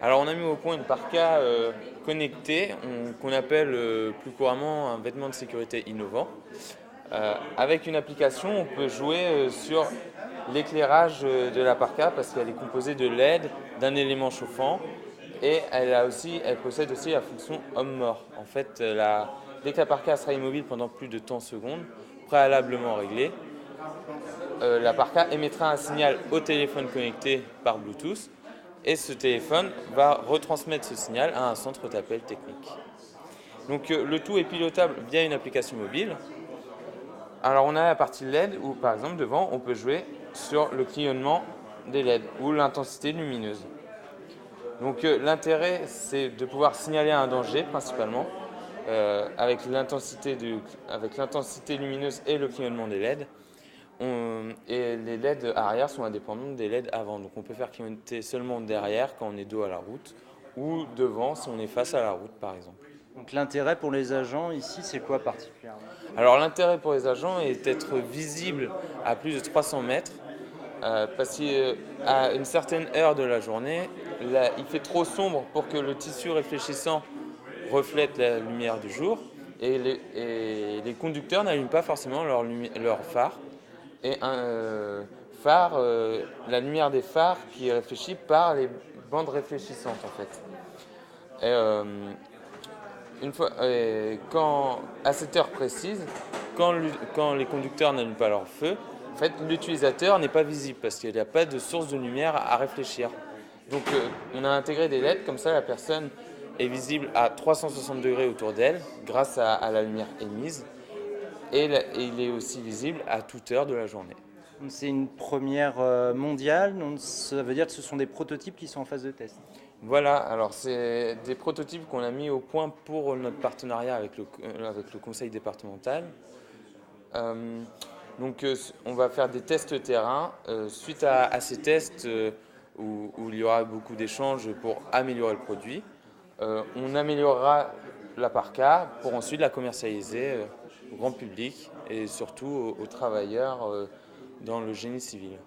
Alors on a mis au point une parka connectée qu'on appelle plus couramment un vêtement de sécurité innovant. Avec une application, on peut jouer sur l'éclairage de la parka parce qu'elle est composée de LED, d'un élément chauffant et elle possède aussi la fonction homme-mort. En fait, dès que la parka sera immobile pendant plus de 30 secondes, préalablement réglée, la parka émettra un signal au téléphone connecté par Bluetooth et ce téléphone va retransmettre ce signal à un centre d'appel technique. Donc le tout est pilotable via une application mobile. Alors on a la partie LED où par exemple devant on peut jouer sur le clignotement des LED ou l'intensité lumineuse. Donc l'intérêt c'est de pouvoir signaler un danger principalement avec l'intensité lumineuse et le clignotement des LED. Et les LED arrière sont indépendantes des LED avant. Donc on peut faire clignoter seulement derrière quand on est dos à la route ou devant si on est face à la route par exemple. Donc l'intérêt pour les agents ici, c'est quoi particulièrement? Alors l'intérêt pour les agents est d'être visible à plus de 300 mètres parce qu'à une certaine heure de la journée, il fait trop sombre pour que le tissu réfléchissant reflète la lumière du jour et les conducteurs n'allument pas forcément leur phare. Et la lumière des phares qui est réfléchie par les bandes réfléchissantes en fait. Et, à cette heure précise, quand les conducteurs n'allument pas leur feu, en fait, l'utilisateur n'est pas visible parce qu'il n'y a pas de source de lumière à réfléchir. Donc on a intégré des LED, comme ça la personne est visible à 360 degrés autour d'elle grâce à la lumière émise et il est aussi visible à toute heure de la journée. C'est une première mondiale, donc ça veut dire que ce sont des prototypes qui sont en phase de test. Voilà, alors c'est des prototypes qu'on a mis au point pour notre partenariat avec le conseil départemental. Euh, on va faire des tests terrain. Suite à ces tests où il y aura beaucoup d'échanges pour améliorer le produit, on améliorera la parka pour ensuite la commercialiser au grand public et surtout aux travailleurs dans le génie civil.